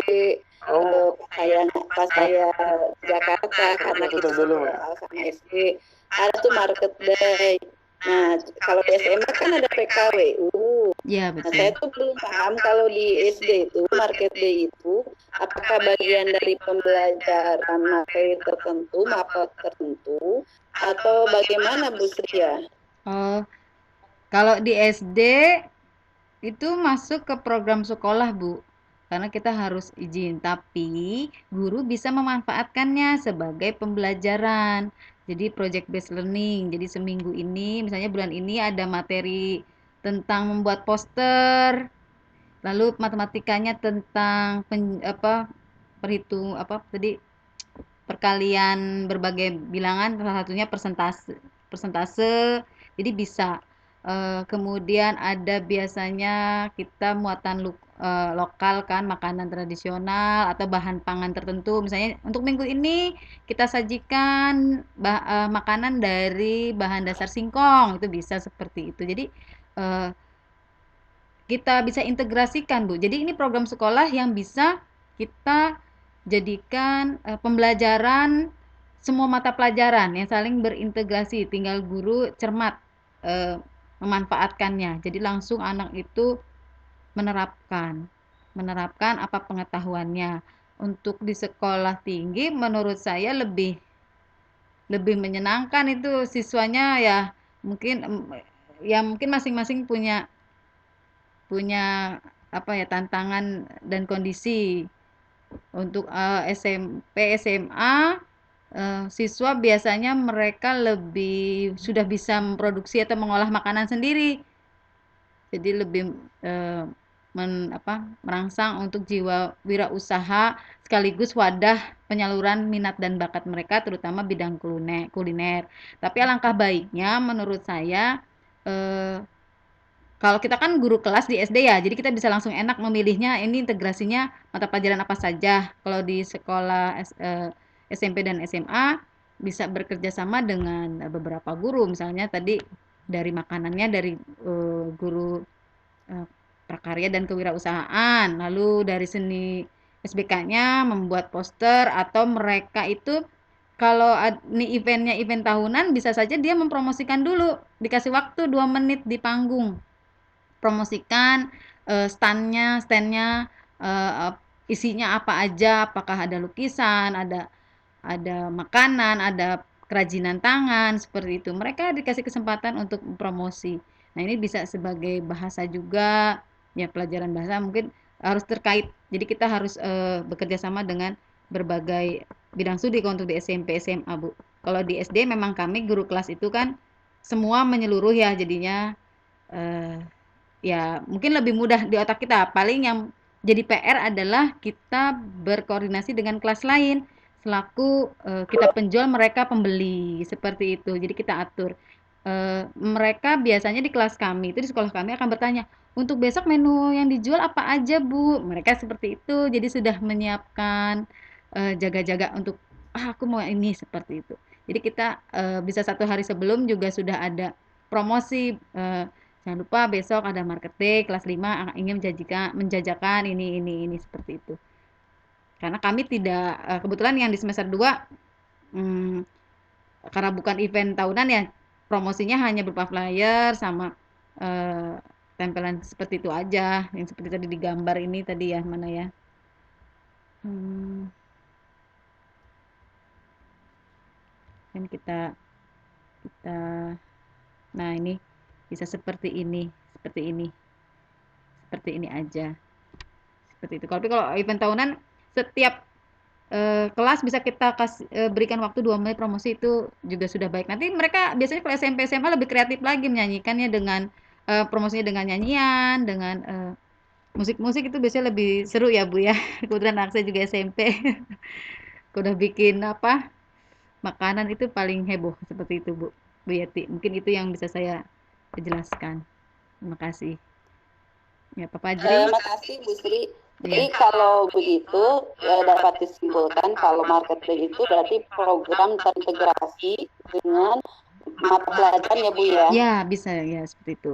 Speaker 4: Pas saya Jakarta karena kita
Speaker 2: dulu
Speaker 4: sama SD ada tuh market day. Nah kalau di SMA kan ada PKWU.
Speaker 3: Ya
Speaker 4: Nah,
Speaker 3: betul.
Speaker 4: saya tuh belum paham kalau di SD itu market day itu apakah bagian dari pembelajaran materi tertentu, mapel tertentu, atau bagaimana Bu Sri ya?
Speaker 3: Kalau di SD itu masuk ke program sekolah Bu, karena kita harus izin. Tapi guru bisa memanfaatkannya sebagai pembelajaran. Jadi project based learning. Jadi seminggu ini, misalnya bulan ini ada materi tentang membuat poster. Lalu matematikanya tentang perhitung apa tadi, perkalian berbagai bilangan, salah satunya persentase. Persentase. Jadi bisa. Kemudian ada biasanya kita muatan lokal kan, makanan tradisional atau bahan pangan tertentu. Misalnya untuk minggu ini kita sajikan makanan dari bahan dasar singkong, itu bisa seperti itu. Jadi eh, kita bisa integrasikan, Bu. Jadi ini program sekolah yang bisa kita jadikan pembelajaran semua mata pelajaran yang saling berintegrasi, tinggal guru cermat memanfaatkannya. Jadi langsung anak itu menerapkan menerapkan apa pengetahuannya. Untuk di sekolah tinggi menurut saya lebih lebih menyenangkan, itu siswanya ya mungkin mungkin masing-masing punya punya apa ya, tantangan dan kondisi. Untuk SMP, SMA, siswa biasanya mereka lebih sudah bisa memproduksi atau mengolah makanan sendiri. Jadi lebih merangsang untuk jiwa wirausaha sekaligus wadah penyaluran minat dan bakat mereka, terutama bidang kuliner. Tapi alangkah baiknya menurut saya, kalau kita kan guru kelas di SD ya, jadi kita bisa langsung enak memilihnya ini integrasinya mata pelajaran apa saja. Kalau di sekolah SMP dan SMA bisa bekerja sama dengan beberapa guru, misalnya tadi dari makanannya dari guru prakarya dan kewirausahaan, lalu dari seni SBK-nya membuat poster, atau mereka itu kalau ini eventnya event tahunan bisa saja dia mempromosikan dulu, dikasih waktu 2 menit di panggung, promosikan standnya isinya apa aja, apakah ada lukisan, ada makanan, ada kerajinan tangan, seperti itu. Mereka dikasih kesempatan untuk promosi. Nah, ini bisa sebagai bahasa juga, ya pelajaran bahasa mungkin harus terkait. Jadi kita harus bekerja sama dengan berbagai bidang studi untuk di SMP, SMA, Bu. Kalau di SD memang kami guru kelas itu kan semua menyeluruh ya, jadinya ya mungkin lebih mudah di otak kita. Paling yang jadi PR adalah kita berkoordinasi dengan kelas lain selaku kita penjual, mereka pembeli, seperti itu. Jadi kita atur. Mereka biasanya di kelas kami itu, di sekolah kami akan bertanya, untuk besok menu yang dijual apa aja, Bu? Mereka seperti itu. Jadi sudah menyiapkan jaga-jaga untuk aku mau ini, seperti itu. Jadi kita bisa 1 hari sebelum juga sudah ada promosi. Jangan lupa besok ada marketing kelas 5 ingin menjajakan ini seperti itu. Karena kami tidak kebetulan yang di semester 2 karena bukan event tahunan ya, promosinya hanya berupa flyer sama tempelan seperti itu aja, yang seperti tadi di gambar ini tadi ya, mana ya. Kan kita nah ini bisa seperti ini aja, seperti itu. Tapi kalau event tahunan setiap kelas bisa kita berikan waktu 2 menit promosi, itu juga sudah baik. Nanti mereka biasanya kalau SMP SMA lebih kreatif lagi menyanyikannya dengan promosinya dengan nyanyian, dengan musik-musik, itu biasanya lebih seru ya, Bu ya. Kebetulan anak saya juga SMP. Udah bikin makanan itu paling heboh, seperti itu, Bu Yeti. Mungkin itu yang bisa saya jelaskan. Terima kasih. Ya, Pak Fajri.
Speaker 4: Terima kasih, Bu Sri. Jadi kalau begitu dapat disimpulkan kalau marketplace itu berarti program terintegrasi dengan mata pelajaran ya, Bu ya?
Speaker 3: Ya, bisa ya, seperti itu.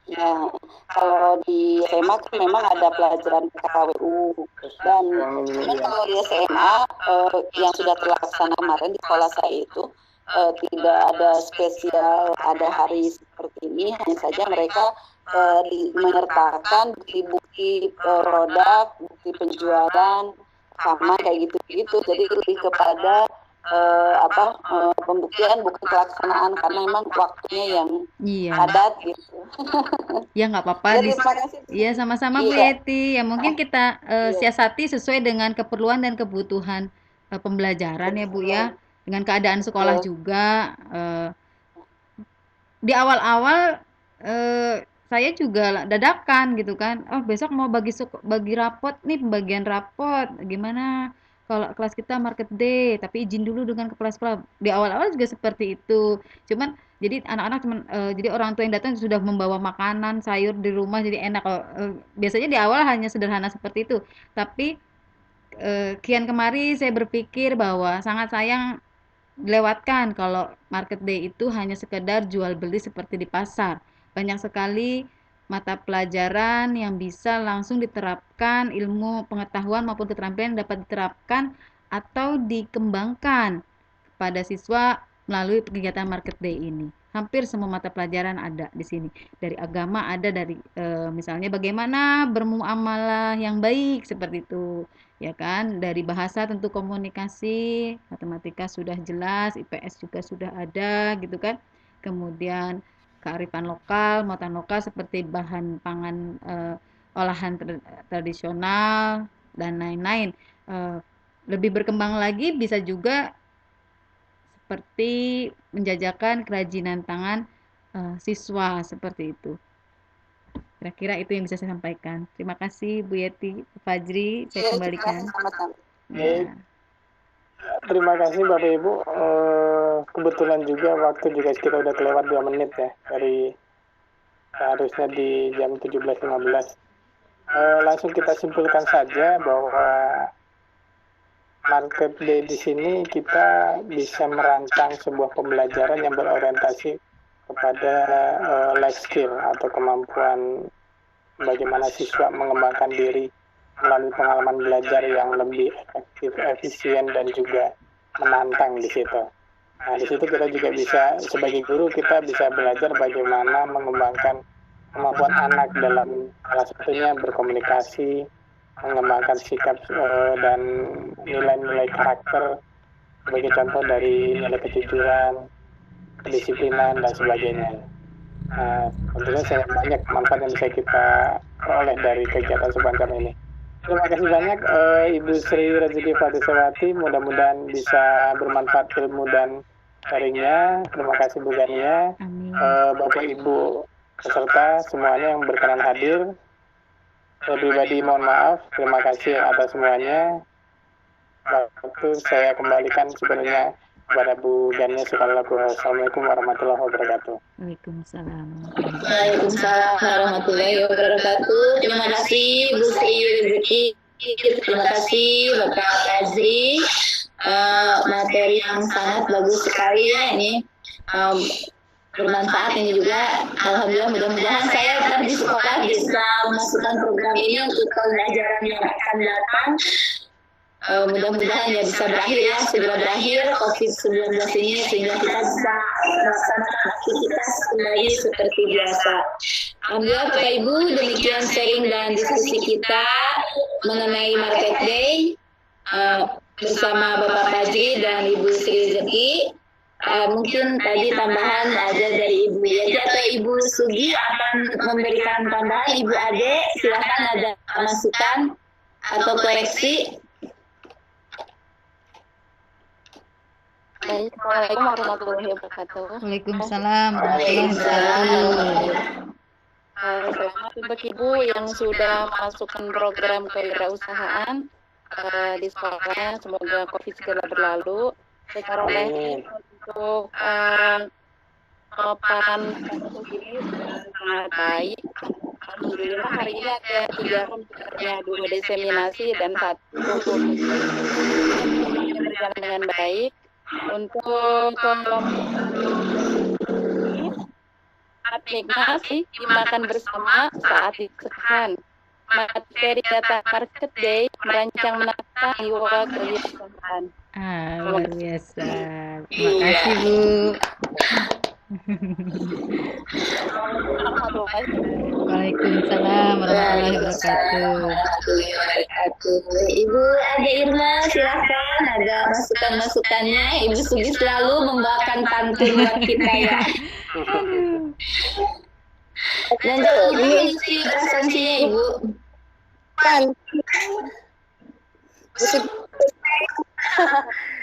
Speaker 4: Ya, kalau di SMA kan memang ada pelajaran KWU, dan kalau di SMA yang sudah terlaksana kemarin di sekolah saya itu tidak ada spesial, ada hari seperti ini, hanya saja mereka menyertakan bukti-bukti produk, bukti penjualan, sama kayak gitu-gitu. Jadi lebih kepada pembuktian bukan pelaksanaan, karena memang waktunya yang padat gitu.
Speaker 3: Ya nggak apa-apa. Iya, sama-sama Bu Yeti. Ya mungkin kita siasati sesuai dengan keperluan dan kebutuhan pembelajaran ya, Bu ya. Dengan keadaan sekolah juga. Di awal-awal saya juga dadakan gitu kan. Oh, besok mau bagi rapot nih, pembagian rapot. Gimana kalau kelas kita market day, tapi izin dulu dengan kepala sekolah. Di awal-awal juga seperti itu. Cuman jadi anak-anak cuman jadi orang tua yang datang sudah membawa makanan, sayur di rumah jadi enak. Biasanya di awal hanya sederhana seperti itu. Tapi kian kemari saya berpikir bahwa sangat sayang dilewatkan kalau market day itu hanya sekedar jual beli seperti di pasar. Banyak sekali mata pelajaran yang bisa langsung diterapkan, ilmu pengetahuan maupun keterampilan dapat diterapkan atau dikembangkan kepada siswa melalui kegiatan market day ini. Hampir semua mata pelajaran ada di sini. Dari agama ada, dari misalnya bagaimana bermuamalah yang baik seperti itu, ya kan? Dari bahasa tentu komunikasi, matematika sudah jelas, IPS juga sudah ada gitu kan. Kemudian kearifan lokal, muatan lokal seperti bahan pangan olahan tradisional dan lain-lain. Lebih berkembang lagi bisa juga seperti menjajakan kerajinan tangan siswa seperti itu. Kira-kira itu yang bisa saya sampaikan. Terima kasih Bu Yeti, Fajri, saya kembalikan.
Speaker 2: Ya. Terima kasih Bapak Ibu. Kebetulan juga waktu juga kita udah kelewat 2 menit ya dari harusnya di jam 17.15. Langsung kita simpulkan saja bahwa market day di sini kita bisa merancang sebuah pembelajaran yang berorientasi kepada life skill atau kemampuan bagaimana siswa mengembangkan diri melalui pengalaman belajar yang lebih efektif, efisien, dan juga menantang di situ. Nah, di situ kita juga bisa, sebagai guru, kita bisa belajar bagaimana mengembangkan kemampuan anak dalam salah satunya berkomunikasi, mengembangkan sikap dan nilai-nilai karakter, sebagai contoh dari nilai kejujuran, kedisiplinan, dan sebagainya. Nah, tentunya saya banyak manfaat yang bisa kita peroleh dari kegiatan semacam ini. Terima kasih banyak Ibu Sri Rezeki Fatisawati, mudah-mudahan bisa bermanfaat ilmu dan sharingnya. Terima kasih Bu Gania, Bapak Ibu peserta semuanya yang berkenan hadir. Saya pribadi mohon maaf, terima kasih atas semuanya. Waktu saya kembalikan sebenarnya kepada Bu Gania Sukarelaku. Assalamualaikum warahmatullahi wabarakatuh.
Speaker 3: Waalaikumsalam.
Speaker 1: Waalaikumsalam warahmatullahi wabarakatuh. Terima kasih Bu Sri Rezeki. Terima kasih Bapak Fajri. Materi yang sangat bagus sekali ya ini. Bermanfaat ini juga. Alhamdulillah, mudah-mudahan saya tetap di sekolah bisa memasukkan program ini untuk pembelajaran yang akan datang. Mudah-mudahan ya bisa berakhir ya, segera berakhir COVID-19 ini sehingga kita bisa melaksanakan aktivitas kembali seperti biasa. Alhamdulillah Bapak Ibu, demikian sharing dan diskusi kita mengenai Market Day bersama Bapak Fajri dan Ibu Sri Rezeki. Mungkin tadi tambahan ada dari Ibu Yeti atau Ibu Sugi akan memberikan tambahan. Ibu Ade, silakan ada masukan atau koreksi.
Speaker 4: Assalamualaikum warahmatullahi wabarakatuh.
Speaker 3: Waalaikumsalam warahmatullahi wabarakatuh.
Speaker 4: Selamat untuk Ibu yang sudah masukkan program kewirausahaan di sekolahnya. Semoga COVID segera berlalu. Secara teknis untuk paparan ini sangat baik. Alhamdulillah hari ini ada 3 rombongan, 2 diseminasi dan 1 berjalan dengan baik. Untuk nikmati dimakan bersama saat disekukan. Materi data market day merancang menata jiwa kewirausahaan.
Speaker 3: Luar biasa. Terima kasih Bu. Waalaikumsalam warahmatullahi wabarakatuh.
Speaker 1: Ibu Ade Irma, silakan ada masukan-masukannya. Ibu Sugi selalu membawakan pantun buat kita ya. Dan jangan lupa isi presensinya Ibu.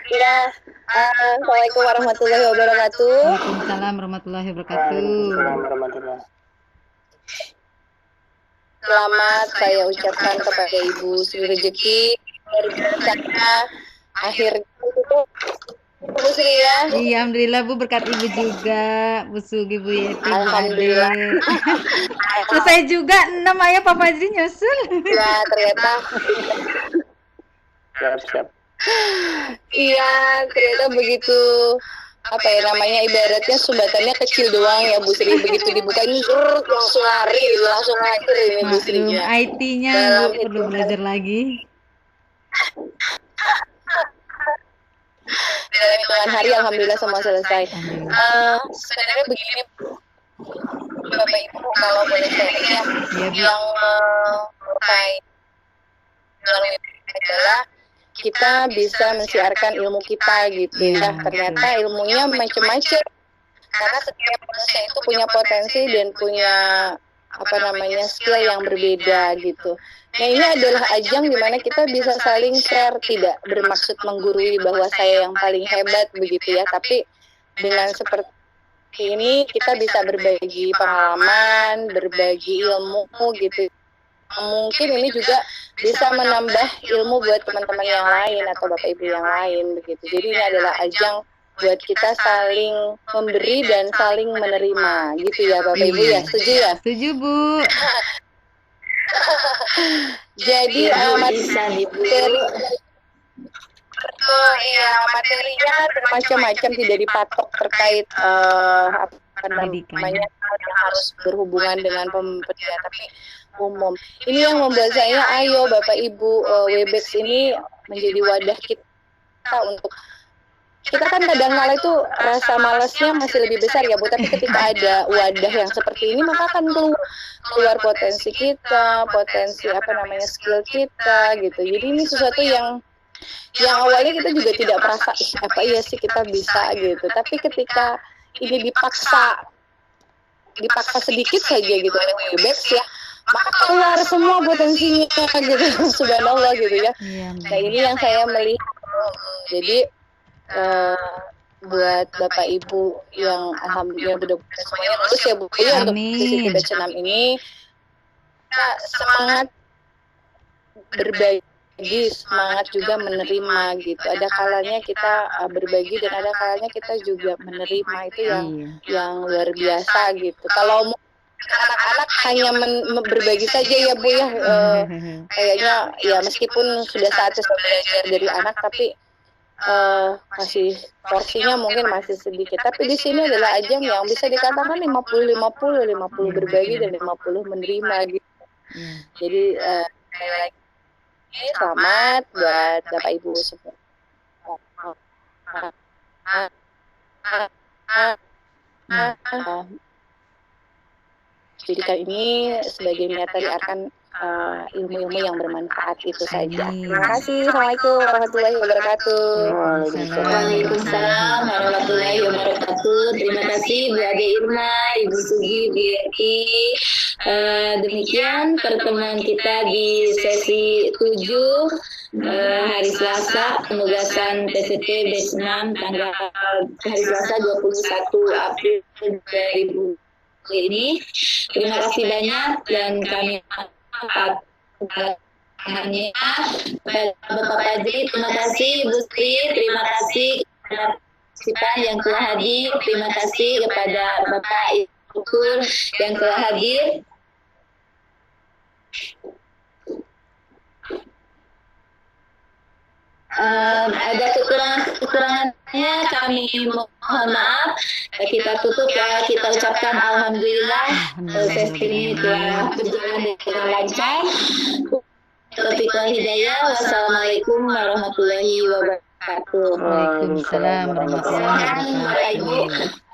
Speaker 4: Ya, Assalamualaikum warahmatullahi wabarakatuh.
Speaker 3: Waalaikumsalam warahmatullahi wabarakatuh.
Speaker 4: Selamat saya ucapkan kepada Ibu Sri Rezeki saya akhirnya Bu Sri ya.
Speaker 3: Iya, alhamdulillah Bu, berkat Ibu juga, Bu Sugi, Bu Yeti, Bu
Speaker 4: Alhamdulillah.
Speaker 3: Ade. Selesai juga 6, ayo Pak Fajri nyusul.
Speaker 4: Ya ternyata
Speaker 2: Siap.
Speaker 4: iya ternyata begitu apa ya namanya ibaratnya sumbatannya kecil doang ya Bu Sri, begitu dibuka ini langsung lari langsung ngajar ini Bu Sri
Speaker 3: Maklum,
Speaker 4: ya.
Speaker 3: IT-nya
Speaker 4: Dalam
Speaker 3: Bu perlu belajar lagi.
Speaker 4: Dalam hitungan hari alhamdulillah semua selesai. Sebenarnya begini Bapak Ibu kalau boleh saya
Speaker 3: Iya, Bu.
Speaker 4: yang mulai adalah kita bisa mensiarkan ilmu kita gitu ya. Ternyata ilmunya macam-macam karena setiap manusia itu punya potensi dan punya apa namanya skill yang berbeda gitu. Nah ini adalah ajang di mana kita bisa saling share, tidak bermaksud menggurui bahwa saya yang paling hebat begitu ya, tapi dengan seperti ini kita bisa berbagi pengalaman, berbagi ilmu gitu. Mungkin ini juga bisa menambah ilmu buat teman-teman yang lain atau Bapak Ibu yang lain begitu. Jadi ini adalah ajang buat kita saling memberi dan saling menerima gitu ya Bapak Ibu ya. Setuju ya?
Speaker 3: Setuju Bu.
Speaker 4: Jadi materinya bermacam-macam, tidak dipatok terkait apa namanya yang harus berhubungan dengan pendidikan, tapi umum. Ini yang membuat saya, ayo Bapak Ibu, Webex ini menjadi wadah kita untuk kita kan kadang-kala itu rasa malasnya masih lebih besar ya Bu, tapi ketika ada wadah yang seperti ini maka akan keluar potensi kita, potensi apa namanya skill kita gitu. Jadi ini sesuatu yang awalnya kita juga tidak merasa apa iya sih kita bisa gitu, tapi ketika ini dipaksa sedikit saja gitu oleh Webex ya, maka keluar semua potensinya gitu. Subhanallah gitu ya. Nah ini yang saya melihat. Jadi buat Bapak Ibu yang alhamdulillah benar-benar semuanya lulus ya Bu ya untuk sisi batch 6 ini, kita semangat berbagi, semangat juga menerima gitu. Ada kalanya kita berbagi dan ada kalanya kita juga menerima, itu yang luar biasa gitu. Kalau anak-anak hanya berbagi saja ya Bu ya, kayaknya ya meskipun sudah saatnya belajar dari anak, tapi masih porsinya mungkin masih sedikit. Tapi di sini adalah ajang yang bisa dikatakan 50-50 berbagi dan 50 menerima gitu. Jadi selamat buat Bapak Ibu semua. Jadikan ini sebagai niat tarikan ilmu-ilmu yang bermanfaat itu saja. Terima kasih. Assalamualaikum warahmatullahi wabarakatuh.
Speaker 1: Waalaikumsalam warahmatullahi wabarakatuh. Terima kasih Bu Ade Irma, Ibu Sugi, Bu Yeti. Demikian pertemuan kita di sesi 7 hari Selasa, penugasan TCT batch 6 tanggal hari Selasa 21 April 2020 ini. Terima kasih banyak dan kami hanya Bapak Fajri, terima kasih Bu Sri, terima kasih kepada partisipan yang telah hadir, terima kasih kepada Bapak Ibu yang telah hadir. Ada kekurangannya kami mohon maaf. Kita tutup ya, kita ucapkan alhamdulillah sesi ini telah berjalan dengan lancar. Taufiq wal hidayah. Wassalamualaikum warahmatullahi wabarakatuh.
Speaker 3: Waalaikumsalam warahmatullahi wabarakatuh.